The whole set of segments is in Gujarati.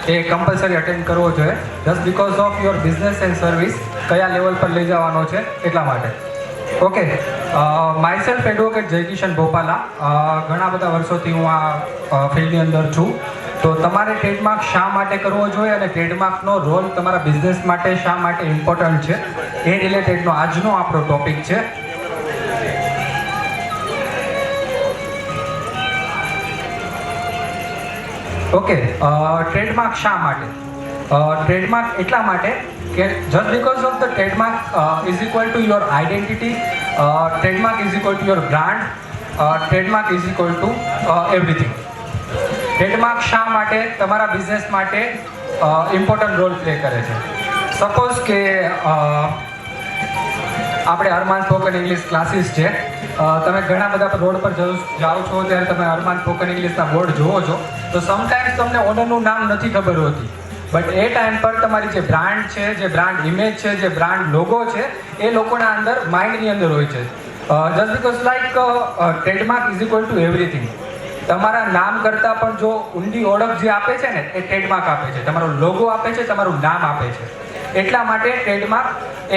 એ કમ્પલસરી અટેન્ડ કરવો જોઈએ, just because of your business and service કયા લેવલ પર લઈ જવાનો છે એટલા માટે. Okay, myself advocate Jaykishan Bhopala. ઘણા બધા વર્ષોથી હું આ ફિલ્ડની અંદર છું. તો તમારે ટ્રેડમાર્ક શા માટે કરવો જોઈએ અને ટ્રેડમાર્કનો રોલ તમારા બિઝનેસ માટે શા માટે ઇમ્પોર્ટન્ટ છે એ રિલેટેડનો આજનો આપણો ટોપિક છે. ઓકે, ટ્રેડમાર્ક શા માટે? ટ્રેડમાર્ક એટલા માટે કે just because of the trademark is equal to your identity, trademark is equal to your brand, trademark is equal two everything. Trademark શા માટે તમારા બિઝનેસ માટે ઇમ્પોર્ટન્ટ રોલ પ્લે કરે છે? સપોઝ કે આપણે અરમાન સ્પોકન ઇંગ્લિશ ક્લાસીસ છે, તમે ઘણા બધા રોડ પર જાઓ છો ત્યારે તમે અરમાન સ્પોકન ઇંગ્લિશના બોર્ડ જુઓ છો, તો સમટાઈમ્સ તમને ઓનરનું નામ નથી ખબર હોતી, બટ એ ટાઈમ પર તમારી જે બ્રાન્ડ છે, જે બ્રાન્ડ ઇમેજ છે, જે બ્રાન્ડ લોગો છે, એ લોકોના અંદર માઇન્ડની અંદર હોય છે. Just because like trademark is equal two everything. તમારા નામ કરતાં પણ જો ઊંડી ઓળખ જે આપે છે ને એ ટ્રેડમાર્ક આપે છે, તમારો લોગો આપે છે, તમારું નામ આપે છે. એટલા માટે ટ્રેડમાર્ક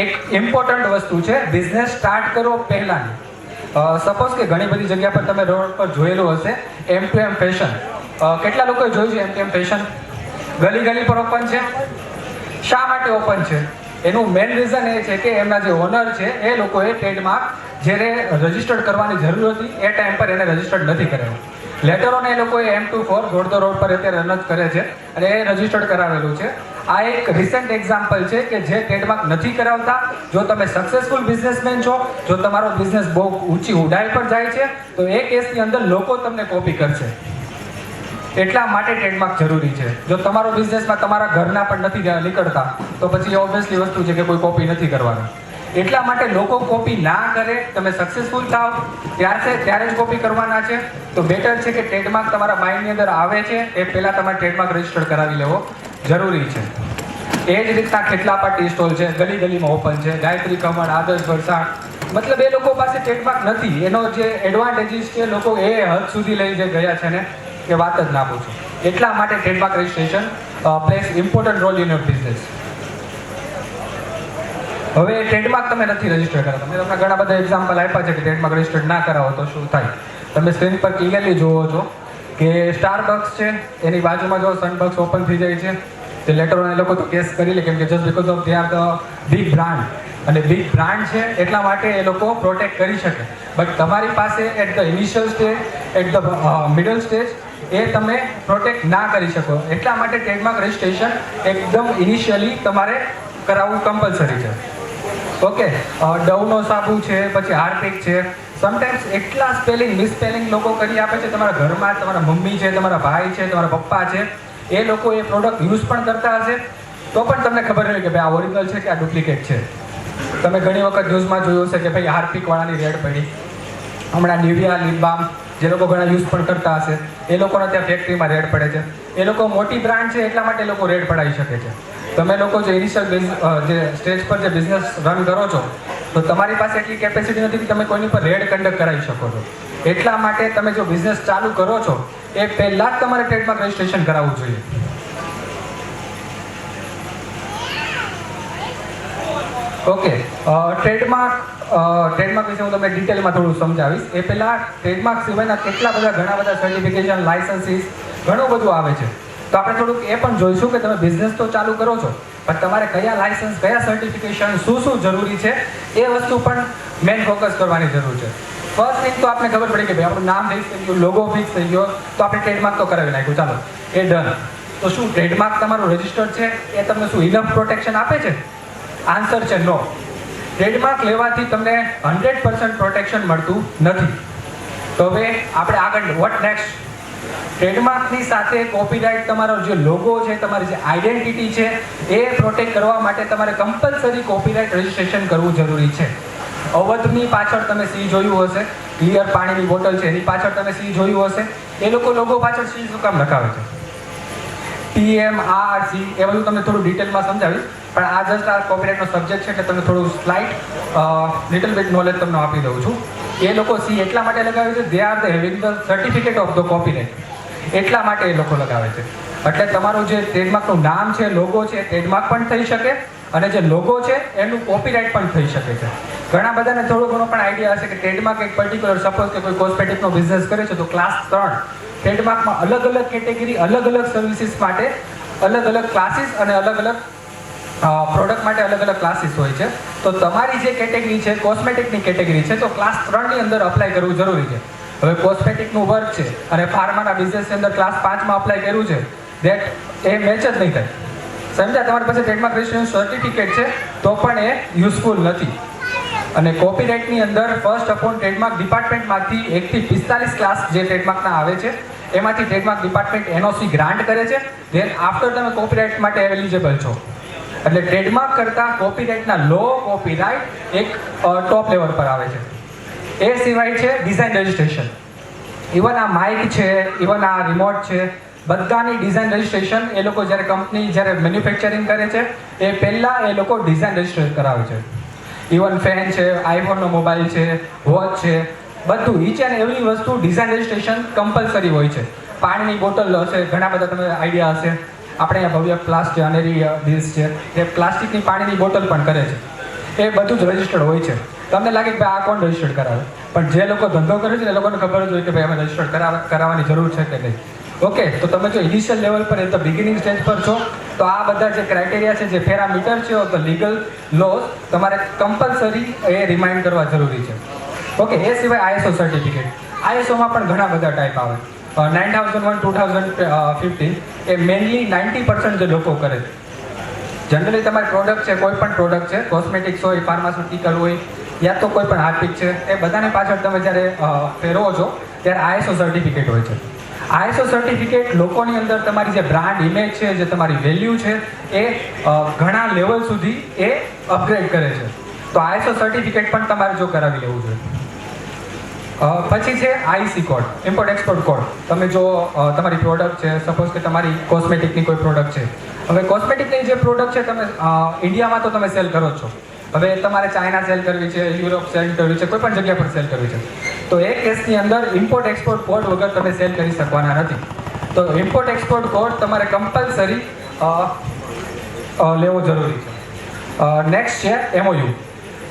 એક ઇમ્પોર્ટન્ટ વસ્તુ છે બિઝનેસ સ્ટાર્ટ કરો પહેલાંની. સપોઝ કે ઘણી બધી જગ્યા પર તમે રોડ પર જોયેલું હશે M2M ફેશન. કેટલા લોકોએ જોયું છે M2M ફેશન? ગલી ગલી પર ઓપન છે. શા માટે ઓપન છે? એનું મેઇન રીઝન એ છે કે એમના જે ઓનર છે એ લોકોએ ટ્રેડમાર્ક જ્યારે રજિસ્ટર્ડ કરવાની જરૂર હતી એ ટાઈમ પર એને રજિસ્ટર્ડ નથી કરાવ્યું. લેટર ઓન એ લોકોએ M24 ગોળદો રોડ પર અત્યારે રન જ કરે છે અને એ રજિસ્ટર્ડ કરાવેલું છે. આ એક રિસેન્ટ એક્ઝામ્પલ છે કે જે ટ્રેડમાર્ક નથી કરાવતા, જો તમે સક્સેસફુલ બિઝનેસમેન છો, જો તમારો બિઝનેસ બહુ ઊંચી ઊંડાઈ પર જાય છે, તો એ કેસની અંદર લોકો તમને કોપી કરશે. એટલા માટે ટ્રેડમાર્ક જરૂરી છે. જો તમારો બિઝનેસમાં તમારા ઘરના પણ નથી નીકળતા તો પછી ઓબ્વિયસલી વસ્તુ છે કે કોઈ કોપી નથી કરવાનું. એટલા માટે લોકો કોપી ના કરે, તમે સક્સેસફુલ થાવ ત્યારે જ કોપી કરવાના છે. તો બેટર છે કે ટ્રેડમાર્ક તમારા માઇન્ડની અંદર આવે છે એ પહેલાં તમારે ટ્રેડમાર્ક રજિસ્ટર કરાવી લેવો જરૂરી છે. એ જ રીતના ખેટલાપા ટી સ્ટોલ છે, ગલી ગલીમાં ઓપન છે, ગાયત્રી કમળ, આદર્શ વરસાદ, મતલબ એ લોકો પાસે ટ્રેડમાર્ક નથી. એનો જે એડવાન્ટેજીસ છે લોકો એ હદ સુધી લઈ જે ગયા છે ને કે વાત જ ના પૂછો. એટલા માટે trademark registration plays important role in your business. હવે ટ્રેડમાર્ક તમે નથી રજિસ્ટર કરાવતા, મેં તમને ઘણા બધા એક્ઝામ્પલ આપ્યા છે કે ટ્રેડમાર્ક રજિસ્ટર ના કરાવો તો શું થાય. તમે સ્ક્રીન પર ક્લિયરલી જુઓ છો કે સ્ટારબક્સ છે, એની બાજુમાં જો સનબક્સ ઓપન થઈ જાય છે, તે લેટર ઓન એ લોકો તો કેસ કરી લે, કેમ કે just because of they are the big brand, અને બિગ બ્રાન્ડ છે એટલા માટે એ લોકો પ્રોટેક્ટ કરી શકે. બટ તમારી પાસે at the initial stage, at the middle stage એ તમે પ્રોટેક્ટ ના કરી શકો. એટલા માટે ટ્રેડમાર્ક રજિસ્ટ્રેશન એકદમ ઇનિશિયલી તમારે કરાવવું કમ્પલસરી છે. ઓકે, ડવનો સાબુ છે, પછી હાર્પિક છે, સમટાઈમ્સ એટલા સ્પેલિંગ મિસસ્પેલિંગ લોકો કરી આપે છે. તમારા ઘરમાં તમારા મમ્મી છે, તમારા ભાઈ છે, તમારા પપ્પા છે, એ લોકો એ પ્રોડક્ટ યુઝ પણ કરતા હશે તો પણ તમને ખબર નહીં કે ભાઈ આ ઓરિજિનલ છે કે આ ડુપ્લિકેટ છે. તમે ઘણી વખત ન્યૂઝમાં જોયું હશે કે ભાઈ હાર્પિકવાળાની રેડ પડી. હમણાં નિવિયા લિપ બામ જે લોકો ઘણા યુઝ પણ કરતા હશે એ લોકોના ત્યાં ફેક્ટરીમાં રેડ પડે છે. એ લોકો મોટી બ્રાન્ડ છે એટલા માટે એ લોકો રેડ પડાવી શકે છે. તમે લોકો જે ઇનિશિયલ જે સ્ટેજ પર જે બિઝનેસ રન કરો છો તો તમારી પાસે એટલી કેપેસિટી નથી કે તમે કોઈની પર રેડ કન્ડક્ટ કરાવી શકો છો. એટલા માટે તમે જો બિઝનેસ ચાલુ કરો છો એ પહેલાં જ તમારે ટ્રેડમાર્ક રજિસ્ટ્રેશન કરાવવું જોઈએ. ઓકે, ટ્રેડમાર્ક વિશે હું તમને ડિટેલમાં થોડું સમજાવીશ. એ પહેલાં ટ્રેડમાર્ક સિવાયના કેટલા બધા ઘણા બધા સર્ટિફિકેશન, લાયસન્સીસ ઘણું બધું આવે છે. તો આપણે થોડુંક એ પણ જોઈશું કે તમે બિઝનેસ તો ચાલુ કરો છો પણ તમારે કયા લાયસન્સ, કયા સર્ટિફિકેશન, શું જરૂરી છે એ વસ્તુ પણ મેઇન ફોકસ કરવાની જરૂર છે. ફર્સ્ટ થિંગ તો આપણે ખબર પડી કે ભાઈ આપણું નામ ફિક્સ થઈ ગયું, લોગો ફિક્સ થઈ ગયો, તો આપણે ટ્રેડમાર્ક તો કરાવી નાખ્યું, ચાલો એ ડન. તો શું ટ્રેડમાર્ક તમારું રજિસ્ટર્ડ છે એ તમને શું ઇનફ પ્રોટેક્શન આપે છે? આન્સર છે નો. ટ્રેડમાર્ક લેવાથી તમને 100% પ્રોટેક્શન મળતું નથી. તો હવે આપણે આગળ વોટ નેક્સ્ટ? ટ્રેડમાર્કની સાથે કોપીરાઇટ, તમારો જે લોગો છે, તમારી જે આઈડેન્ટિટી છે એ પ્રોટેક્ટ કરવા માટે તમારે કમ્પલસરી કોપીરાઇટ રજિસ્ટ્રેશન કરવું જરૂરી છે. અવધની પાછળ તમે સી જોયું હશે, ક્લિયર પાણીની બોટલ છે એની પાછળ તમે સી જોયું હશે. એ લોકો લોગો પાછળ સી શું કામ લખાવે છે? TMRC એ બધું તમને થોડું ડિટેલમાં સમજાવીશ, પણ આ જસ્ટ આ કોપીરાઇટનો સબ્જેક્ટ છે એટલે તમને થોડું સ્લાઇટ લિટલ બિટ નોલેજ તમને આપી દઉં છું. એ લોકો સી એટલા માટે લગાવે છે, they are the having the certificate of the copyright, એટલા માટે એ લોકો લગાવે છે. એટલે તમારું જે ટ્રેડમાર્કનું નામ છે, લોગો છે, ટ્રેડમાર્ક પણ થઈ શકે અને જે લોગો છે એનું કોપીરાઇટ પણ થઈ શકે છે. ઘણા બધાને થોડો ઘણો પણ આઈડિયા હશે કે ટ્રેડમાર્ક એક પર્ટિક્યુલર, સપોઝ કે કોઈ કોસ્મેટિકનો બિઝનેસ કરે છે તો ક્લાસ 3 ટ્રેડમાર્કમાં અલગ અલગ કેટેગરી, અલગ અલગ સર્વિસીસ માટે અલગ અલગ ક્લાસીસ અને અલગ અલગ પ્રોડક્ટ માટે અલગ અલગ ક્લાસીસ હોય છે. તો તમારી જે કેટેગરી છે, કોસ્મેટિકની કેટેગરી છે, તો ક્લાસ 3 ની અંદર અપ્લાય કરવું જરૂરી છે. હવે કોસ્મેટિકનું વર્ક છે અને ફાર્માના બિઝનેસની અંદર ક્લાસ 5માં અપ્લાય કર્યું છે, દેટ એ મેચ જ નહીં થાય. સમજ્યા? તમારી પાસે ટ્રેડમાર્ક રજિસ્ટ્રેશન સર્ટિફિકેટ છે તો પણ એ યુઝફુલ નથી. અને કોપીરાઇટની અંદર ફર્સ્ટ અપોન ટ્રેડમાર્ક ડિપાર્ટમેન્ટમાંથી 1 થી 45 ક્લાસ જે ટ્રેડમાર્કના આવે છે એમાંથી ટ્રેડમાર્ક ડિપાર્ટમેન્ટ એનઓસી ગ્રાન્ટ કરે છે. ધેન આફ્ટર તમે કોપીરાઇટ માટે એલિજિબલ છો. એટલે ટ્રેડમાર્ક કરતાં કોપીરાઇટના લો કોપીરાઇટ એક ટોપ લેવલ પર આવે છે. એ સિવાય છે ડિઝાઇન રજિસ્ટ્રેશન. ઇવન આ માઇક છે, ઇવન આ રિમોટ છે, બધાની ડિઝાઇન રજિસ્ટ્રેશન એ લોકો જ્યારે કંપની જ્યારે મેન્યુફેક્ચરિંગ કરે છે એ પહેલાં એ લોકો ડિઝાઇન રજિસ્ટ્રેશન કરાવે છે. ઇવન ફેન છે, આઈફોનનો મોબાઈલ છે, વોચ છે, બધું ઈચ એન્ડ એવરી વસ્તુ ડિઝાઇન રજિસ્ટ્રેશન કમ્પલસરી હોય છે. પાણીની બોટલ હશે, ઘણા બધા તમને આઈડિયા હશે. આપણે અહીંયા ભવ્ય પ્લાસ્ટિક અનેરી ડીલ્સ છે એ પ્લાસ્ટિકની પાણીની બોટલ પણ કરે છે. એ બધું જ રજિસ્ટર્ડ હોય છે. તમને લાગે કે ભાઈ આ કોણ રજિસ્ટર્ડ કરાવે, પણ જે લોકો ધંધો કરે છે એ લોકોને ખબર જ હોય કે ભાઈ અમે રજિસ્ટર્ડ કરાવવાની જરૂર છે કે નહીં. ઓકે, તો તમે જો ઇનિશિયલ લેવલ પર તો બિગિનિંગ સ્ટેજ પર છો તો આ બધા જે ક્રાઇટેરિયા છે, જે પેરામીટર છે, તો લીગલ લોઝ તમારે કમ્પલસરી એ રિમાઇન્ડ કરવા જરૂરી છે. ઓકે, એ સિવાય આઈએસઓ સર્ટિફિકેટ. આઈએસઓમાં પણ ઘણા બધા ટાઈપ આવે. 9001 2015 એ મેઇનલી 90% જે લોકો કરે છે. જનરલી તમારી પ્રોડક્ટ છે, કોઈ પણ પ્રોડક્ટ છે, કોસ્મેટિક્સ હોય, ફાર્માસ્યુટિકલ હોય, યા તો કોઈ પણ હાર્પિક છે, એ બધાની પાછળ તમે જ્યારે ફેરવો છો ત્યારે આઈએસઓ સર્ટિફિકેટ હોય છે. આઈએસઓ સર્ટિફિકેટ લોકોની અંદર તમારી જે બ્રાન્ડ ઇમેજ છે, જે તમારી વેલ્યુ છે, એ ઘણા લેવલ સુધી એ અપગ્રેડ કરે છે. તો આઈએસઓ સર્ટિફિકેટ પણ તમારે જો કરાવી લેવું જોઈએ. પછી છે IC code, import export code. તમે જો તમારી પ્રોડક્ટ છે, સપોઝ કે તમારી કોસ્મેટિકની કોઈ પ્રોડક્ટ છે, હવે કોસ્મેટિકની જે પ્રોડક્ટ છે તમે ઇન્ડિયામાં તો તમે સેલ કરો છો, હવે તમારે ચાઇના સેલ કરવી છે, યુરોપ સેલ કરવી છે, કોઈ પણ જગ્યા પર સેલ કરવી છે, તો એ કેસની અંદર ઇમ્પોર્ટ એક્સપોર્ટ કોડ વગર તમે સેલ કરી શકવાના નથી. તો ઇમ્પોર્ટ એક્સપોર્ટ કોડ તમારે કમ્પલસરી લેવો જરૂરી છે. નેક્સ્ટ છે એમઓયુ.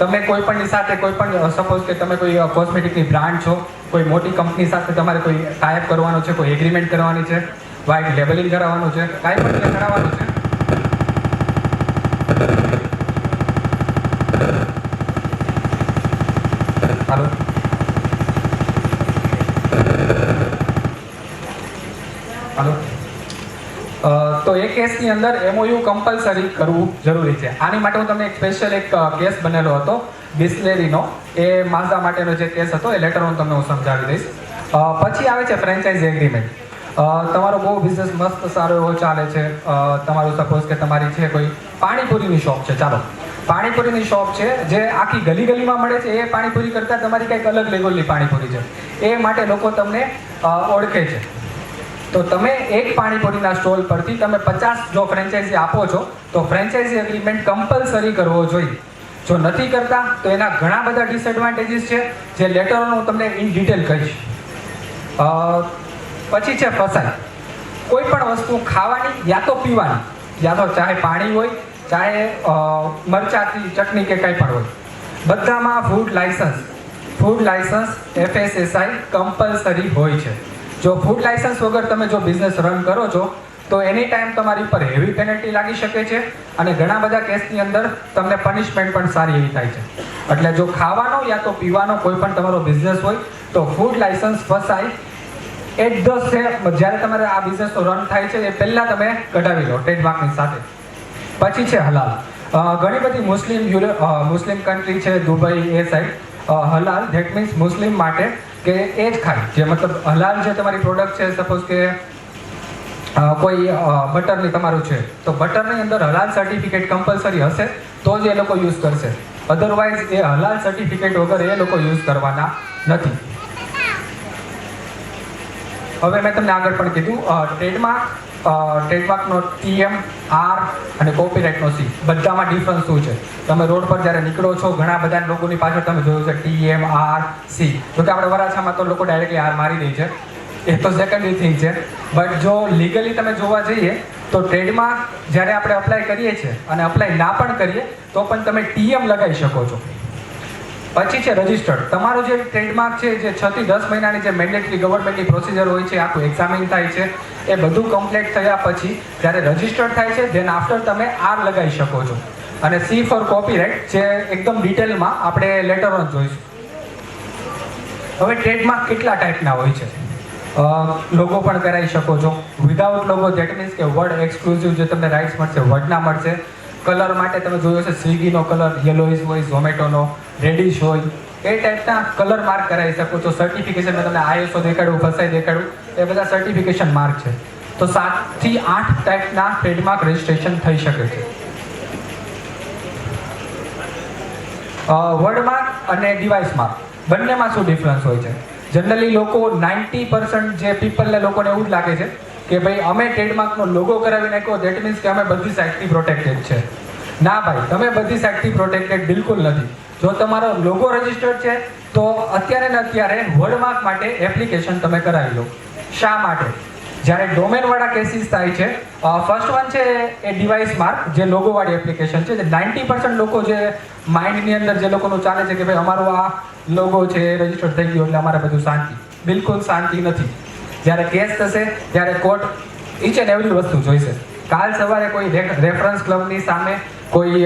તમે કોઈ પણની સાથે કોઈ પણ, સપોઝ કે તમે કોઈ કોસ્મેટિકની બ્રાન્ડ છો, કોઈ મોટી કંપની સાથે તમારે કોઈ ટાઈપ કરવાનો છે, કોઈ એગ્રીમેન્ટ કરવાની છે, વ્હાઇટ લેબલિંગ કરાવવાનું છે, કાંઈ પણ કરાવવાનું છે, હાલો હાલો તો એ કેસની અંદર એમઓયુ કમ્પલસરી કરવું જરૂરી છે. આની માટે હું તમને એક સ્પેશિયલ એક કેસ બનેલો હતો બિસ્લેરીનો, એ માઝા માટેનો જે કેસ હતો એ લેટર હું તમને હું સમજાવી દઈશ. પછી આવે છે ફ્રેન્ચાઇઝી એગ્રીમેન્ટ. તમારો બહુ બિઝનેસ મસ્ત સારો એવો ચાલે છે, તમારું સપોઝ કે તમારી છે કોઈ પાણીપુરીની શોપ છે, ચાલો પાણીપુરીની શોપ છે જે આખી ગલી ગલીમાં મળે છે, એ પાણીપુરી કરતાં તમારી કંઈક અલગ લેવલની પાણીપુરી છે, એ માટે લોકો તમને ઓળખે છે. તો તમે એક પાણીપુરીના સ્ટોલ પરથી તમે 50 જો ફ્રેન્ચાઇઝી આપો છો તો ફ્રેન્ચાઇઝી એગ્રીમેન્ટ કમ્પલસરી કરવો જોઈએ. જો નથી કરતા તો એના ઘણા બધા ડિસએડવાન્ટેજીસ છે, જે લેટર હું તમને ઇન ડિટેલ કહીશ. પછી છે ફસાઈ. કોઈ પણ વસ્તુ ખાવાની યા તો પીવાની, યા તો ચાહે પાણી હોય, ચાહે મરચાંની ચટણી કે કંઈ પણ હોય, બધામાં ફૂડ લાયસન્સ FSSAI કમ્પલસરી હોય છે. જો ફૂડ લાયસન્સ વગર તમે જો બિઝનેસ રન કરો છો તો એની ટાઈમ તમારી પર હેવી પેનલ્ટી લાગી શકે છે અને ઘણા બધા કેસની અંદર તમને પનિશમેન્ટ પણ સારી એવી થાય છે. એટલે જો ખાવાનો યા તો પીવાનો કોઈ પણ તમારો બિઝનેસ હોય તો ફૂડ લાયસન્સ ફસાય એટ ધ સેમ જ્યારે તમારે આ બિઝનેસનો રન થાય છે એ પહેલાં તમે કઢાવી લો ટ્રેડમાર્કની સાથે. પછી છે હલાલ. ઘણી બધી મુસ્લિમ કન્ટ્રી છે, દુબઈ એ સાઈડ હલાલ ધેટ મીન્સ મુસ્લિમ માટે કે એ જ ખાય, જે મતલબ હલાલ જે તમારી પ્રોડક્ટ છે, સપોઝ કે કોઈ બટરની તમારું છે તો બટરની અંદર હલાલ સર્ટિફિકેટ કમ્પલસરી હશે તો જ એ લોકો યુઝ કરશે, અધરવાઇઝ એ હલાલ સર્ટિફિકેટ વગર એ લોકો યુઝ કરવાના નથી. હવે મેં તમને આગળ પણ કીધું ટ્રેડમાર્કનો TM, R અને કોપીરાઇટનો C બધામાં ડિફરન્સ શું છે. તમે રોડ પર જ્યારે નીકળો છો ઘણા બધા લોકોની પાછળ તમે જોયું છે TM, R, C. જોકે આપણે વરાછામાં તો લોકો ડાયરેક્ટલી R મારી દે છે. એ તો સેકન્ડરી થિંગ છે. બટ જો લીગલી તમે જોવા જઈએ તો ટ્રેડમાર્ક જ્યારે આપણે અપ્લાય કરીએ છીએ અને અપ્લાય ના પણ કરીએ તો પણ તમે TM લગાવી શકો છો. પછી છે રજિસ્ટર્ડ. તમારો જે ટ્રેડમાર્ક છે, જે 6 થી 10 મહિનાની જે મેન્ડેટરી ગવર્મેન્ટની પ્રોસિજર હોય છે, આખું એક્ઝામિન થાય છે, એ બધું કમ્પ્લીટ થયા પછી જ્યારે રજિસ્ટર્ડ થાય છે ધેન આફ્ટર તમે R લગાવી શકો છો. અને C ફોર કોપીરાઇટ, જે એકદમ ડિટેલમાં આપણે લેટર ઓન જોઈશું. હવે ટ્રેડમાર્ક કેટલા ટાઈપના હોય છે? લોગો પણ કરાવી શકો છો. વિધાઉટ લોગો, ધેટ મીન્સ કે વર્ડ એક્સક્લુઝિવ જે તમને રાઇટ્સ મળશે વર્ડના મળશે. કલર માટે તમે જોયો છે સ્વિગીનો કલર યલોઇશ હોય, ઝોમેટોનો રેડિશ હોય, એ ટાઈપના કલર માર્ક કરાવી શકો છો. સર્ટિફિકેશન મેં તમને ISO દેખાડ્યું, ફસાઈ દેખાડ્યું, એ બધા સર્ટિફિકેશન માર્ક છે. તો 7 થી 8 ટાઈપના ટ્રેડમાર્ક રજિસ્ટ્રેશન થઈ શકે છે. વર્ડમાર્ક અને ડિવાઇસ માર્ક બંનેમાં શું ડિફરન્સ હોય છે? જનરલી લોકો 90% જે પીપલને લોકોને એવું જ લાગે છે કે ભાઈ અમે ટ્રેડમાર્કનો લોગો કરાવી નાખ્યો, ધેટ મીન્સ કે અમે બધી સાઇડથી પ્રોટેક્ટેડ છે. ના ભાઈ, તમે બધી સાઇડથી પ્રોટેક્ટેડ બિલકુલ નથી. જો તમારો લોગો રજિસ્ટર્ડ છે તો અત્યારે ને અત્યારે વર્ડમાર્ક માટે એપ્લિકેશન તમે કરાવી લો. શા માટે? જ્યારે ડોમેનવાળા કેસીસ થાય છે, ફર્સ્ટ વન છે એ ડિવાઇસ માર્ક, જે લોગોવાળી એપ્લિકેશન છે. જે 90% લોકો જે માઇન્ડની અંદર જે લોકોનું ચાલે છે કે ભાઈ અમારો આ લોગો છે રજિસ્ટર્ડ થઈ ગયો એટલે અમારે બધું શાંતિ. બિલકુલ શાંતિ નથી. જ્યારે કેસ થશે ત્યારે કોર્ટ ઈચ એન્ડ એવરી વસ્તુ જોઈશે. કાલ સવારે કોઈ રેફરન્સ ક્લબની સામે કોઈ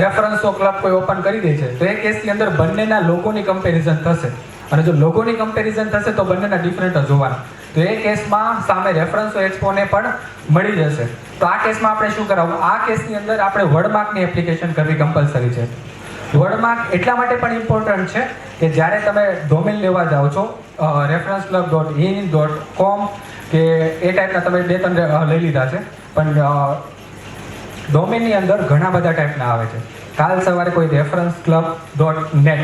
રેફરન્સનો ક્લબ કોઈ ઓપન કરી દે છે તો એ કેસની અંદર બંનેના લોગોની કમ્પેરિઝન થશે. અને જો લોગોની કમ્પેરિઝન થશે તો બંનેના ડિફરન્ટ જ હોવાના. તો એ કેસમાં સામે રેફરન્સો એક્સપોને પણ મળી જશે. તો આ કેસમાં આપણે શું કરાવવું? આ કેસની અંદર આપણે વર્ડમાર્કની એપ્લિકેશન કરવી કમ્પલસરી છે. વર્ડમાર્ક એટલા માટે પણ ઇમ્પોર્ટન્ટ છે કે જ્યારે તમે ડોમેન લેવા જાઓ છો, referenceclub.in.com કે એ ટાઈપના તમે 2-3 લઈ લીધા છે, પણ ડોમેનની અંદર ઘણા બધા ટાઈપના આવે છે. કાલ સવારે કોઈ referenceclub.net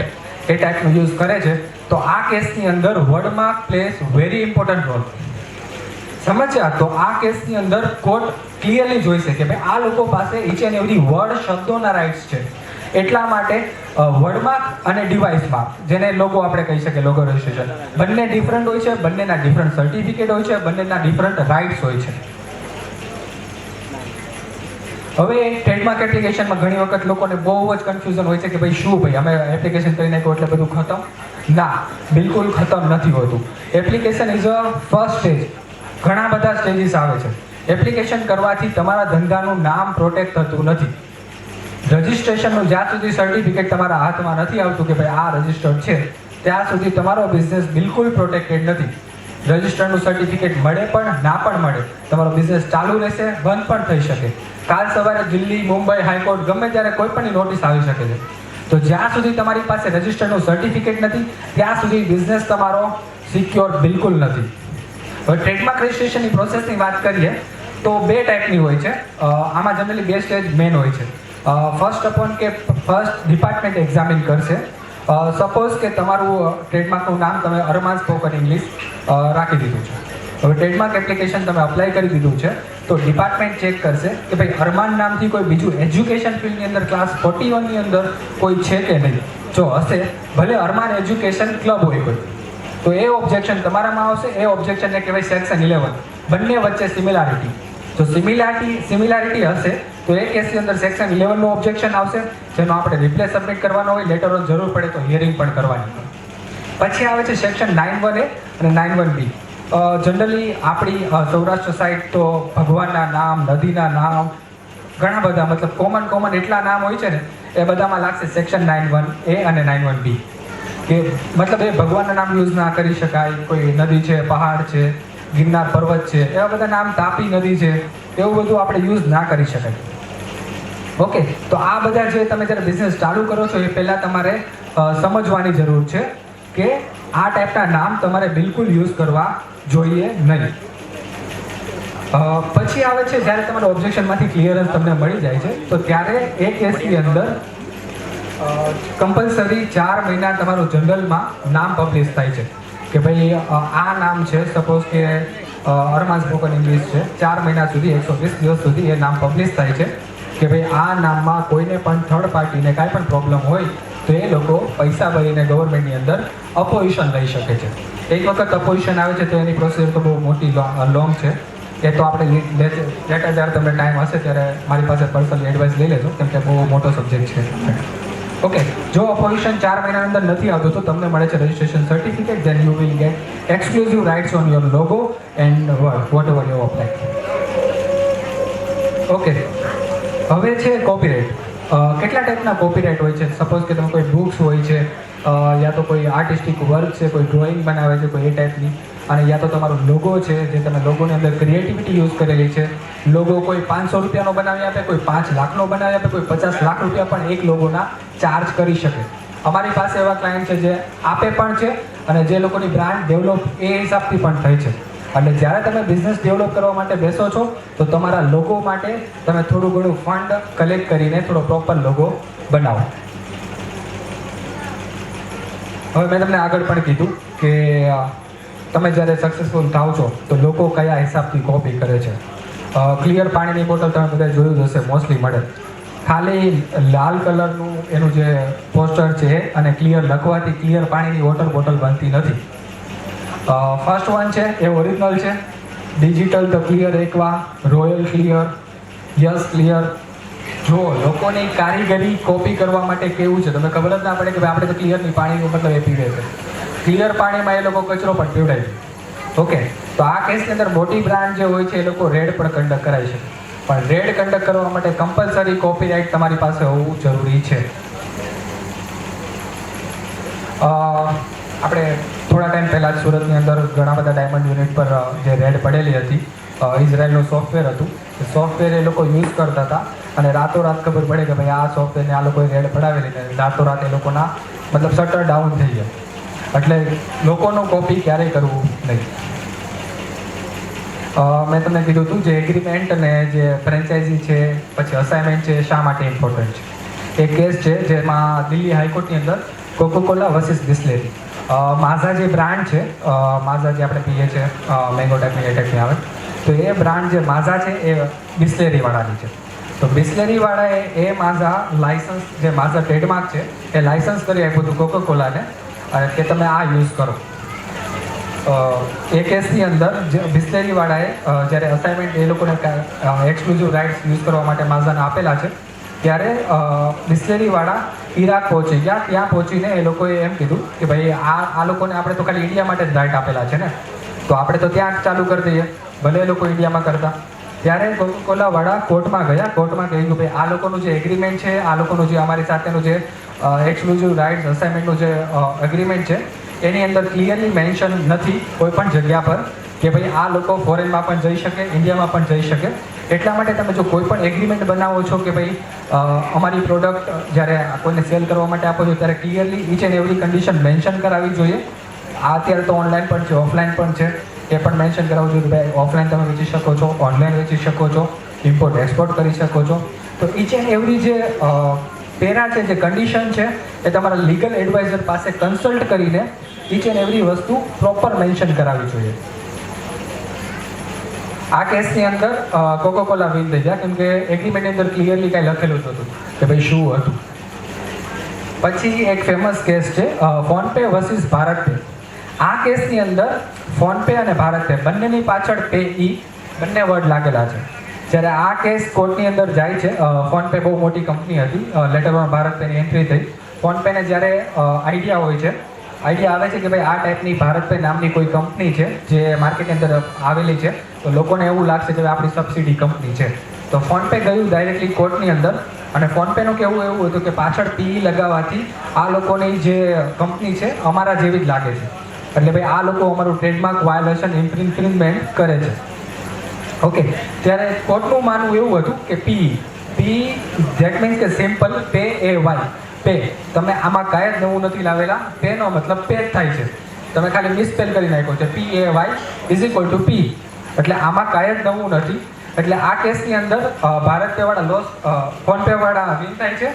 એ ટાઈપનો યુઝ કરે છે તો આ કેસની અંદર વર્ડમાર્ક પ્લેસ વેરી ઇમ્પોર્ટન્ટ રોલ. સમજ્યા? તો આ કેસની અંદર કોર્ટ ક્લિયરલી જોઈશે કે ભાઈ આ લોકો પાસે ઈચ એન્ડ એવરી વર્ડ, શબ્દોના રાઇટ્સ છે. એટલા માટે વર્ડમાર્ક અને ડિવાઇસ માર્ક, જેને લોગો આપણે કહી શકીએ, લોગો રજિસ્ટ્રેશન, બંને ડિફરન્ટ હોય છે, બંનેના ડિફરન્ટ સર્ટિફિકેટ હોય છે, બંનેના ડિફરન્ટ રાઇટ્સ હોય છે. હવે ટ્રેડમાર્ક એપ્લિકેશનમાં ઘણી વખત લોકોને બહુ જ કન્ફ્યુઝન હોય છે કે ભાઈ શું ભાઈ અમે એપ્લિકેશન કરી નાખ્યું એટલે બધું ખતમ? ના, બિલકુલ ખતમ નથી હોતું. Application is a first stage. ઘણા બધા સ્ટેજીસ આવે છે. એપ્લિકેશન કરવાથી તમારા ધંધાનું નામ પ્રોટેક્ટ થતું નથી. રજિસ્ટ્રેશનનું જ્યાં સુધી સર્ટિફિકેટ તમારા હાથમાં નથી આવતું કે ભાઈ આ રજિસ્ટર્ડ છે, ત્યાં સુધી તમારો બિઝનેસ બિલકુલ પ્રોટેક્ટેડ નથી. રજિસ્ટરનું સર્ટિફિકેટ મળે પણ ના પણ મળે, તમારો બિઝનેસ ચાલુ રહેશે, બંધ પણ થઈ શકે. કાલ સવારે દિલ્હી, મુંબઈ, હાઈકોર્ટ ગમે ત્યારે કોઈ પણની નોટિસ આવી શકે છે. તો જ્યાં સુધી તમારી પાસે રજિસ્ટરનું સર્ટિફિકેટ નથી ત્યાં સુધી બિઝનેસ તમારો સિક્યોર બિલકુલ નથી. હવે ટ્રેડમાર્ક રજિસ્ટ્રેશનની પ્રોસેસની વાત કરીએ તો 2 ટાઈપની હોય છે. આમાં જનરલી 2 સ્ટેજ મેઇન હોય છે. ફર્સ્ટ ડિપાર્ટમેન્ટ એક્ઝામિન કરશે. સપોઝ કે તમારું ટ્રેડમાર્કનું નામ તમે અરમાન સ્પોકન ઇંગ્લિશ રાખી દીધું છે. હવે ટ્રેડમાર્ક એપ્લિકેશન તમે અપ્લાય કરી દીધું છે તો ડિપાર્ટમેન્ટ ચેક કરશે કે ભાઈ અરમાન નામથી કોઈ બીજું એજ્યુકેશન ફિલ્ડની અંદર ક્લાસ 41ની અંદર કોઈ છે કે નહીં. જો હશે, ભલે અરમાન એજ્યુકેશન ક્લબ હોય કોઈ, તો એ ઓબ્જેક્શન તમારામાં આવશે. એ ઓબ્જેક્શનને કહેવાય સેક્શન 11. બંને વચ્ચે સિમિલારિટી. જો સિમિલારિટી હશે તો એ કેસની અંદર સેક્શન 11નું ઓબ્જેક્શન આવશે, જેનો આપણે રિપ્લે સબમિટ કરવાનો હોય, લેટર ઓન જરૂર પડે તો હિયરિંગ પણ કરવાની. પછી આવે છે સેક્શન 91A અને 91B. જનરલી આપણી સૌરાષ્ટ્ર સાઈડ તો ભગવાનના નામ, નદીના નામ, ઘણા બધા મતલબ કોમન એટલા નામ હોય છે ને, એ બધામાં લાગશે સેક્શન 91A અને 91B. કે મતલબ એ ભગવાનના નામ યુઝ ના કરી શકાય. કોઈ નદી છે, પહાડ છે, ગિરનાર પર્વત છે, એવા બધા નામ, તાપી નદી છે, એવું બધું આપણે યુઝ ના કરી શકાય. ઓકે, તો આ બધા જે તમે જ્યારે બિઝનેસ ચાલુ કરો છો એ પહેલાં તમારે સમજવાની જરૂર છે કે આ ટાઈપના નામ તમારે બિલકુલ યુઝ કરવા જોઈએ નહીં. પછી આવે છે જ્યારે તમારા ઓબ્જેક્શનમાંથી ક્લિયરન્સ તમને મળી જાય છે તો ત્યારે એ કેસની અંદર કમ્પલસરી 4 મહિના તમારું જનરલમાં નામ પબ્લિશ થાય છે કે ભાઈ આ નામ છે, સપોઝ કે અરમાન સ્પોકન ઇંગ્લિશ છે. 4 મહિના સુધી 120 દિવસ સુધી એ નામ પબ્લિશ થાય છે કે ભાઈ આ નામમાં કોઈને પણ થર્ડ પાર્ટીને કાંઈ પણ પ્રોબ્લેમ હોય તો એ લોકો પૈસા ભરીને ગવર્મેન્ટની અંદર અપોઝિશન લઈ શકે છે. એક વખત અપોઝિશન આવે છે તો એની પ્રોસિજર તો બહુ મોટી લોંગ છે. એ તો આપણે લેટર જ્યારે તમને ટાઈમ હશે ત્યારે મારી પાસે પર્સનલી એડવાઇસ લઈ લેજો, કેમ કે બહુ મોટો સબ્જેક્ટ છે. ઓકે, જો અપોઝિશન 4 મહિનાની અંદર નથી આવતું તો તમને મળે છે registration certificate. Then you will get exclusive rights on your logo and whatever you apply. Okay, હવે છે કોપીરાઇટ. કેટલા ટાઈપના કોપીરાઇટ હોય છે? સપોઝ કે તમે કોઈ બુક્સ હોય છે, યા તો કોઈ આર્ટિસ્ટિક વર્ક છે, કોઈ ડ્રોઈંગ બનાવે છે કોઈ એ ટાઈપની, અને યા તો તમારો લોગો છે જે તમે લોગોની અંદર ક્રિએટિવિટી યુઝ કરેલી છે. લોગો કોઈ 500 રૂપિયાનો બનાવી આપે, કોઈ 5 લાખનો બનાવી આપે, કોઈ 50 લાખ રૂપિયા પણ એક લોગોના ચાર્જ કરી શકે. અમારી પાસે એવા ક્લાયન્ટ છે જે આપે પણ છે અને જે લોકોની બ્રાન્ડ ડેવલપ એ હિસાબથી પણ થઈ છે. એટલે જ્યારે તમે બિઝનેસ ડેવલપ કરવા માટે બેસો છો તો તમારા લોગો માટે તમે થોડું ઘણું ફંડ કલેક્ટ કરીને થોડો પ્રોપર લોગો બનાવો. હવે મેં તમને આગળ પણ કીધું કે તમે જ્યારે સક્સેસફુલ થાવ છો તો લોકો કયા હિસાબથી કોપી કરે છે. ક્લિયર પાણીની બોટલ તમે બધા જોયું જ હશે, મોસ્ટલી મળે. ખાલી લાલ કલરનું એનું જે પોસ્ટર છે અને ક્લિયર લખવાથી ક્લિયર પાણીની બોટલ બનતી નથી. ફર્સ્ટ વન છે એ ઓરિજિનલ છે. Digital the clear aqua, royal clear, yes clear. જો લોકોની કારીગરી કોપી કરવા માટે કેવું છે તમને ખબર જ ના પડે કે ભાઈ આપણે તો ક્લિયરની પાણીનું મતલબ એ પીવે છે. ક્લિયર પાણીમાં એ લોકો કચરો પણ પીવડાય છે. ઓકે, તો આ કેસની અંદર મોટી બ્રાન્ડ જે હોય છે એ લોકો રેડ પણ કન્ડક્ટ કરાય છે. પણ રેડ કન્ડક્ટ કરવા માટે કમ્પલસરી કોપીરાઇટ તમારી પાસે હોવું જરૂરી છે. આપણે થોડા ટાઈમ પહેલાં જ સુરતની અંદર ઘણા બધા ડાયમંડ યુનિટ પર જે રેડ પડેલી હતી, ઇઝરાયલનું સોફ્ટવેર હતું. એ સોફ્ટવેર એ લોકો યુઝ કરતા હતા અને રાતોરાત ખબર પડે કે ભાઈ આ સોફ્ટવેરને આ લોકોએ રેડ પડાવેલી ને રાતોરાત એ લોકોના મતલબ શટર ડાઉન થઈ ગયા. એટલે લોકોનું કોપી ક્યારેય કરવું નહીં. મેં તમને કીધું હતું જે એગ્રીમેન્ટ અને જે ફ્રેન્ચાઇઝી છે, પછી અસાઇનમેન્ટ છે, શા માટે ઇમ્પોર્ટન્ટ છે. એક કેસ છે જેમાં દિલ્હી હાઈકોર્ટની અંદર કોકોકોલા વર્સિસ બિસ્લેરી, માઝા જે બ્રાન્ડ છે, માઝા જે આપણે પીએ છીએ મેંગો ટાઈપની એ ટાઈપની આવે, તો એ બ્રાન્ડ જે માઝા છે એ બિસ્લેરીવાળાની છે. તો બિસ્લેરીવાળાએ એ માઝા લાઇસન્સ, જે માઝા ટ્રેડમાર્ક છે એ લાઇસન્સ કરી આપ્યું હતું કોકોકોલાને કે તમે આ યુઝ કરો. એ કેસની અંદર જે બિસ્લેરીવાળાએ જ્યારે અસાઇનમેન્ટ એ લોકોને એક્સક્લુઝિવ રાઇટ્સ યુઝ કરવા માટે માઝાને આપેલા છે, ત્યારે બિસ્લેરીવાળા ઈરાક પહોંચી ગયા. ત્યાં પહોંચીને એ લોકોએ એમ કીધું કે ભાઈ આ લોકોને આપણે તો ખાલી ઇન્ડિયા માટે જ રાઇટ આપેલા છે ને, તો આપણે તો ત્યાં ચાલુ કરી દઈએ, ભલે એ લોકો ઇન્ડિયામાં કરતા. ત્યારે કોકોકોલાવાળા કોર્ટમાં ગયા. કોર્ટમાં કહ્યું કે ભાઈ આ લોકોનું જે એગ્રીમેન્ટ છે, આ લોકોનું જે અમારી સાથેનું જે એક્સક્લુઝિવ રાઇટ્સ અસાઇનમેન્ટનું જે એગ્રીમેન્ટ છે એની અંદર ક્લિયરલી મેન્શન નથી કોઈ પણ જગ્યા પર કે ભાઈ આ લોકો ફોરેનમાં પણ જઈ શકે, ઇન્ડિયામાં પણ જઈ શકે. એટલા માટે તમે જો કોઈ પણ એગ્રીમેન્ટ બનાવો છો કે ભાઈ અમારી પ્રોડક્ટ જ્યારે કોઈને સેલ કરવા માટે આપો છો ત્યારે clearly each and every condition mention કરાવવી જોઈએ. આ અત્યારે તો ઓનલાઈન પણ છે, ઓફલાઈન પણ છે, એ પણ મેન્શન કરાવવું જોઈએ કે ભાઈ ઓફલાઈન તમે વેચી શકો છો, ઓનલાઈન વેચી શકો છો, ઇમ્પોર્ટ એક્સપોર્ટ કરી શકો છો. તો ઈચ એન્ડ એવરી જે પેરા છે, જે કન્ડિશન છે, એ તમારા લીગલ એડવાઇઝર પાસે કન્સલ્ટ કરીને ઈચ એન્ડ એવરી વસ્તુ પ્રોપર મેન્શન કરાવવી જોઈએ. આ કેસની અંદર કોકોકોલા વિન થઈ ગયા કેમ કે એગ્રીમેન્ટની અંદર ક્લિયરલી કાંઈ લખેલું જ હતું કે ભાઈ શું હતું. પછી એક ફેમસ કેસ છે ફોનપે વર્સિસ ભારત પે. આ કેસની અંદર ફોનપે અને ભારત પે બંનેની પાછળ પે ઈ બંને વર્ડ લાગેલા છે. જ્યારે આ કેસ કોર્ટની અંદર જાય છે, ફોનપે બહુ મોટી કંપની હતી, letter on Bharat penny entry થઈ. ફોનપેને જ્યારે આઈડિયા હોય છે, આઈડિયા આવે છે કે ભાઈ આ ટાઈપની ભારત પે નામની કોઈ કંપની છે જે માર્કેટની અંદર આવેલી છે, તો લોકોને એવું લાગશે કે આપણી સબસિડી કંપની છે. તો ફોનપે ગયું ડાયરેક્ટલી કોર્ટની અંદર અને ફોનપેનું કહેવું એવું હતું કે પાછળ પી લગાવવાથી આ લોકોની જે કંપની છે અમારા જેવી જ લાગે છે, એટલે ભાઈ આ લોકો અમારું ટ્રેડમાર્ક વાયોલેશન ઇન્ફ્રિંજમેન્ટ કરે છે. ઓકે, ત્યારે કોર્ટનું માનવું એવું હતું કે પી ધેટ મીન્સ કે સિમ્પલ પે એ વાય પે, તમે આમાં કાંઈ જ નવું નથી લાવેલા. પેનો મતલબ પે જ થાય છે, તમે ખાલી મિસસ્પેલ કરી નાખ્યો છે, P A Y is equal to P, એટલે આમાં કાંઈ જ નવું નથી. એટલે આ કેસની અંદર ભારત પેવાળા લોસ, ફોનપેવાળા વિન થાય છે,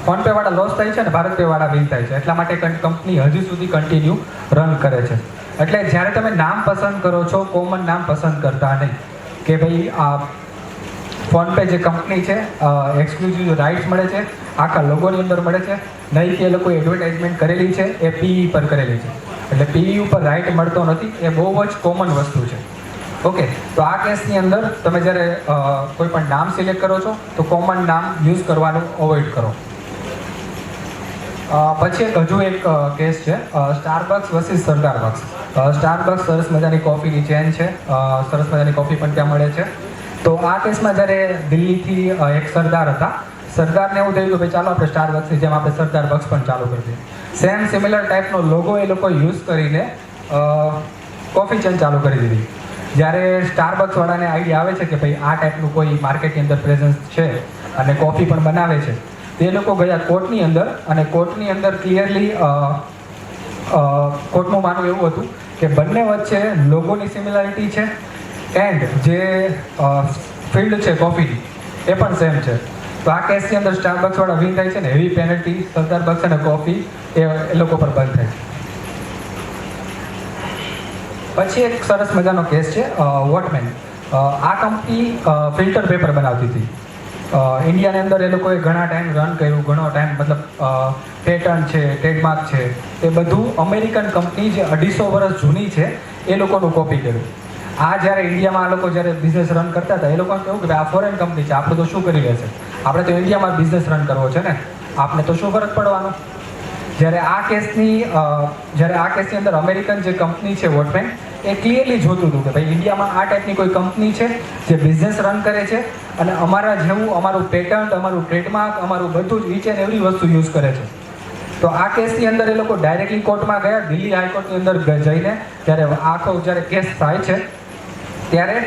ફોનપેવાળા લોસ થાય છે અને ભારત પેવાળા વિન થાય છે. એટલા માટે કંપની હજી સુધી કન્ટિન્યુ રન કરે છે. એટલે જ્યારે તમે નામ પસંદ કરો છો, કોમન નામ પસંદ કરતા નહીં કે ભાઈ આ ફોનપે જે કંપની છે એક્સક્લુઝિવ રાઇટ્સ મળે છે, આખા લોગોની અંદર મળે છે, નહીં કે એ લોકોએ એડવર્ટાઇઝમેન્ટ કરેલી છે એ પીઈ પર કરેલી છે. એટલે પીઈ ઉપર રાઇટ મળતો નથી, એ બહુ જ કોમન વસ્તુ છે. ઓકે, તો આ કેસની અંદર તમે જ્યારે કોઈ પણ નામ સિલેક્ટ કરો છો તો કોમન નામ યુઝ કરવાનું અવોઇડ કરો. પછી હજુ એક કેસ છે સ્ટારબક્સ વર્સિસ સરદાર બક્સ. સ્ટારબક્સ સરસ મજાની કોફીની ચેન છે, સરસ મજાની કોફી પણ ત્યાં મળે છે. તો આ કેસમાં જ્યારે દિલ્હીથી એક સરદાર હતા, સરદારને એવું થયું કે ભાઈ ચાલો આપણે સ્ટારબક્સની જેમ આપણે સરદાર બક્સ પણ ચાલુ કરી દઈએ. સેમ સિમિલર ટાઈપનો લોગો એ લોકો યુઝ કરીને કોફી ચેન ચાલુ કરી દીધી. જ્યારે સ્ટારબક્સ વાળાને આઈડિયા આવે છે કે ભાઈ આ ટાઈપનું કોઈ માર્કેટની અંદર પ્રેઝન્સ છે અને કોફી પણ બનાવે છે, તે લોકો ગયા કોર્ટની અંદર, અને કોર્ટની અંદર ક્લિયરલી કોર્ટનું માનવું એવું હતું કે બંને વચ્ચે લોગોની સિમિલારિટી છે એન્ડ જે ફિલ્ડ છે કોફીની એ પણ સેમ છે. તો આ કેસની અંદર સ્ટારબક્સ વાળા વિન થાય છે ને હેવી પેનલ્ટી સરદાર બક્સ અને કોફી એ લોકો પર બંધ થાય છે. પછી એક સરસ મજાનો કેસ છે વોટમેન. આ કંપની ફિલ્ટર પેપર બનાવતી હતી. ઇન્ડિયાની અંદર એ લોકોએ ઘણા ટાઈમ રન કર્યું, ઘણો ટાઈમ મતલબ પેટર્ન છે, ટ્રેડમાર્ક છે, એ બધું અમેરિકન કંપની જે 250 વર્ષ જૂની છે એ લોકોનું કોપી કર્યું. આ જ્યારે ઇન્ડિયામાં આ લોકો જ્યારે બિઝનેસ રન કરતા હતા એ લોકોને કહ્યું કે આ ફોરેન કંપની છે, આપણે તો શું કરી લેશે, આપણે તો ઇન્ડિયામાં બિઝનેસ રન કરવો છે ને, આપણે તો શું ફરક પડવાનો. જ્યારે આ કેસની અંદર અમેરિકન જે કંપની છે વોટમેન, એ ક્લિયરલી જોતું હતું કે ભાઈ ઇન્ડિયામાં આ ટાઈપની કોઈ કંપની છે જે બિઝનેસ રન કરે છે અને અમારા જેવું અમારું પેટન્ટ, અમારું ટ્રેડમાર્ક, અમારું બધું જ ઈચ એન્ડ એવરી વસ્તુ યુઝ કરે છે. તો આ કેસની અંદર એ લોકો ડાયરેક્ટલી કોર્ટમાં ગયા, દિલ્હી હાઈકોર્ટની અંદર જઈને ત્યારે આખો જ્યારે કેસ થાય છે ત્યારે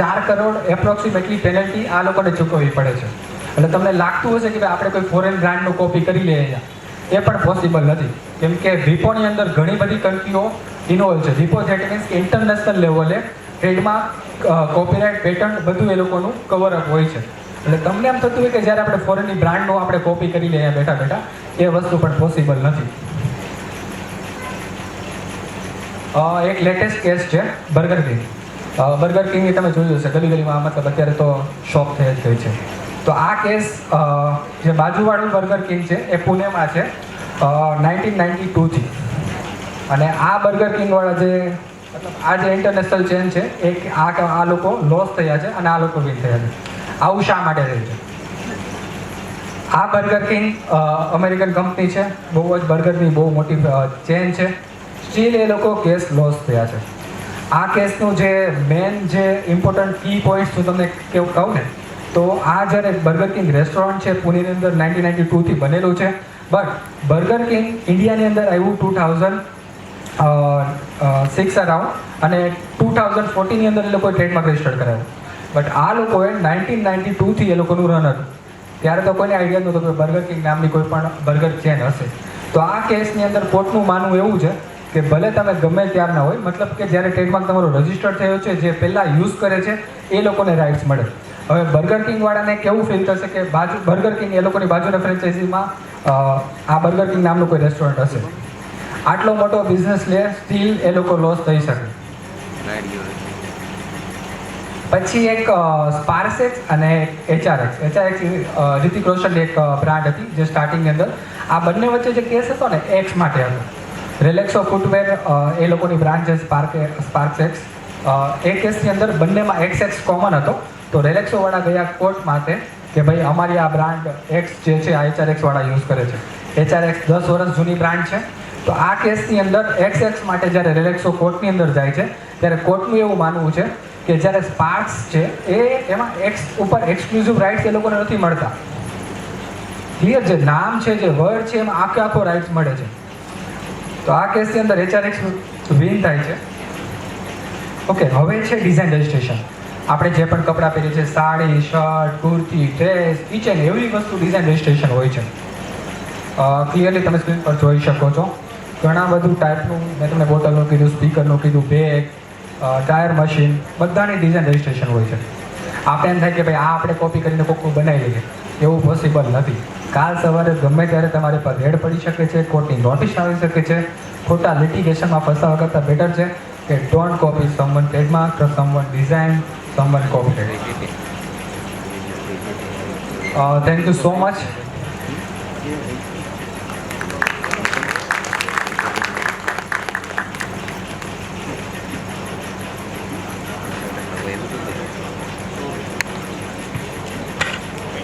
4 કરોડ એપ્રોક્સિમેટલી પેનલ્ટી આ લોકોને ચૂકવવી પડે છે. એટલે તમને લાગતું હશે કે ભાઈ આપણે કોઈ ફોરેન બ્રાન્ડનું કોપી કરી લઈએ અહીંયા, એ પણ પોસિબલ નથી. કેમ કે વિપોની અંદર ઘણી બધી કંપનીઓ ઇન્વોલ્વ છે. વિપો ધેટ મીન્સ ઇન્ટરનેશનલ લેવલે ટ્રેડમાર્ક, કોપીરાઇટ, પેટન્ટ બધું એ લોકોનું કવરઅપ હોય છે. એટલે તમને એમ થતું હોય કે જ્યારે આપણે ફોરેનની બ્રાન્ડનું આપણે કોપી કરી લઈએ બેઠા બેઠા, એ વસ્તુ પણ પોસિબલ નથી. એક લેટેસ્ટ કેસ છે બર્ગર કિંગ. બર્ગર કિંગ તમે જોયું હશે ગલી ગલીમાં, મતલબ અત્યારે તો શોપ થઈ જ ગઈ છે. તો આ કેસ જે બાજુવાળું બર્ગર કિંગ છે એ પુણેમાં છે 1992થી. અને આ બર્ગર કિંગવાળા જે મતલબ આ જે ઇન્ટરનેશનલ ચેન છે એ આ લોકો લોસ થયા છે અને આ લોકો વિન થયા છે. આવું શા માટે થયું છે? આ બર્ગર કિંગ અમેરિકન કંપની છે, બહુ જ બર્ગરની બહુ મોટી ચેન છે, સ્ટીલ એ લોકો કેસ લોસ થયા છે. આ કેસનું જે મેન જે ઇમ્પોર્ટન્ટ કી પોઈન્ટ્સ હું તમને કેવું કહું ને, તો આ જ્યારે બર્ગર કિંગ રેસ્ટોરન્ટ છે પુણેની અંદર 1992થી બનેલું છે, બટ બર્ગર કિંગ ઇન્ડિયાની અંદર આવ્યું 2006 અરાઉન્ડ, અને 2014ની અંદર એ લોકોએ ટ્રેડમાર્ક રજિસ્ટર કરાવ્યું. બટ આ લોકોએ 1992થી એ લોકોનું રન હતું. ત્યારે તો કોઈને આઈડિયા નહોતો કે બર્ગર કિંગ નામની કોઈ પણ બર્ગર ચેન હશે. તો આ કેસની અંદર કોર્ટનું માનવું એવું છે કે ભલે તમે ગમે ત્યારના હોય, મતલબ કે જ્યારે ટ્રેડમાર્ક તમારો રજિસ્ટર થયો છે, જે પહેલાં યુઝ કરે છે એ લોકોને રાઇટ્સ મળે. હવે બર્ગર કિંગવાળાને કેવું ફીલ થશે કે બર્ગર કિંગ એ લોકોની બાજુના ફ્રેન્ચાઇઝીમાં આ બર્ગર કિંગ નામનું કોઈ રેસ્ટોરન્ટ હશે. આટલો મોટો બિઝનેસ લે, સ્ટીલ એ લોકો લોસ થઈ શકે. પછી એક સ્પાર્સેક્સ અને HRX. રિતિક રોશનની એક બ્રાન્ડ હતી જે સ્ટાર્ટિંગની અંદર, આ બંને વચ્ચે જે કેસ હતો ને એક્સ માટે હતો. રિલેક્સો ફૂટવેર એ લોકોની બ્રાન્ડ છે સ્પાર્સેક્સ. એ કેસની અંદર બંનેમાં XX કોમન હતો. તો રિલેક્સો વાળા ગયા કોર્ટ માટે કે ભાઈ અમારી આ બ્રાન્ડ એક્સ જે છે આ HRX વાળા યુઝ કરે છે. HRX 10 વર્ષ જૂની બ્રાન્ડ છે. તો આ કેસની અંદર XX માટે જ્યારે રિલેક્સો કોર્ટની અંદર જાય છે ત્યારે કોર્ટનું એવું માનવું છે કે જ્યારે સ્પાર્ક્સ છે એમાં એક્સ ઉપર એક્સક્લુઝિવ રાઇટ્સ એ લોકોને નથી મળતા. ક્લિયર, જે નામ છે, જે વર્ડ છે, એમાં આખો રાઇટ્સ મળે છે. તો આ કેસની અંદર HRX વિન થાય છે. ઓકે, હવે છે ડિઝાઇન રજિસ્ટ્રેશન. આપણે જે પણ કપડાં પહેરીએ છીએ, sari, shirt, kurti, dress, inch and every વસ્તુ ડિઝાઇન રજિસ્ટ્રેશન હોય છે. ક્લિયરલી તમે સ્ક્રીન પર જોઈ શકો છો. ઘણા બધું ટાઈપનું મેં તમને બોટલનું કીધું, સ્પીકરનું કીધું, બેગ, ટાયર મશીન, બધાની ડિઝાઇન રજિસ્ટ્રેશન હોય છે. આપણે એમ થાય કે ભાઈ આ આપણે કોપી કરીને કોકનું બનાવી લઈએ, એવું પોસિબલ નથી. કાલ સવારે ગમે ત્યારે તમારી પર રેડ પડી શકે છે, કોર્ટની નોટિસ આવી શકે છે. ખોટા લિટિગેશનમાં ફસાવા કરતાં બેટર છે કે don't copy someone trademark, someone design, someone copyright. Thank you so much.